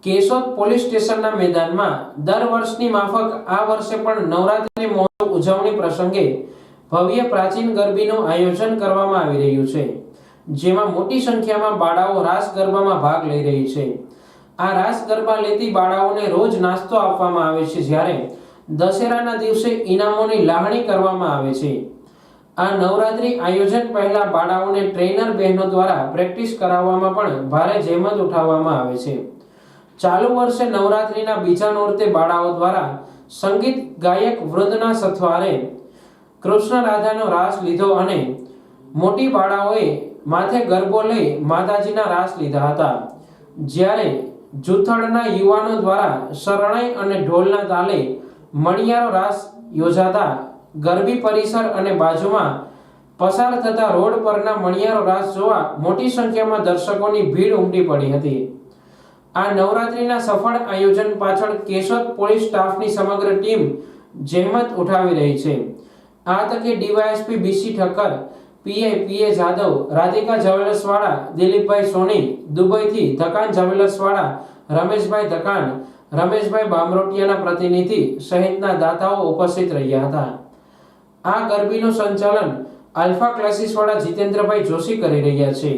Keshod police સ્ટેશનના મેદાનમાં દર વર્ષની માફક આ વર્ષે પણ નવરાત્રિની મહોત્સવ ઉજવણી પ્રસંગે ભવ્ય પ્રાચીન ગરબીનું આયોજન કરવામાં આવી રહ્યું છે, જેમાં મોટી સંખ્યામાં બાળાઓ રાસ ગરબામાં ભાગ લઈ રહી છે। આ રાસ ગરબા લેતી બાળાઓને રોજ નાસ્તો આપવામાં આવે છે, જ્યારે દશેરાના દિવસે ઇનામોની લાગણી કરવામાં આવે છે। આ નવરાત્રી આયોજન પહેલા બાળાઓને ટ્રેનર બહેનો દ્વારા પ્રેક્ટિસ કરાવવામાં પણ ભારે જહેમત ઉઠાવવામાં આવે છે। ચાલુ વર્ષે નવરાત્રીના બીજા નોરતે બાળાઓ દ્વારા સંગીત ગાયક વૃંદના સથવારે કૃષ્ણ રાધાનો રાસ લીધો અને મોટી બાળાઓએ માથે ગરબો લઈ માતાજીના રાસ લીધા હતા, જ્યારે જૂથળના યુવાનો દ્વારા શરણાઈ અને ઢોલના તાલે મણિયારો રાસ યોજાતા ગરબી પરિસર અને બાજુમાં પસાર થતા રોડ પરના મણિયારો રાસ જોવા મોટી સંખ્યામાં દર્શકોની ભીડ ઉમટી પડી હતી। આ નવરાત્રીના સફળ આયોજન પાછળ કેશોદ પોલીસ સ્ટાફની સમગ્ર ટીમ જહેમત ઉઠાવી રહી છે। આ તકે ડીવાયએસપી બીસી ઠક્કર, પીઆઈ પીએ જાદવ, રાધિકા જ્વેલર્સવાળા દિલીપભાઈ સોની, દુબઈથી ધકાન જ્વેલર્સવાળા રમેશભાઈ ધકાન, રમેશભાઈ બામરોટિયાના પ્રતિનિધિ સહિતના દાતાઓ ઉપસ્થિત રહ્યા હતા। આ ગરબીનું સંચાલન આલ્ફા ક્લાસીસવાળા જીતેન્દ્રભાઈ જોશી કરી રહ્યા છે।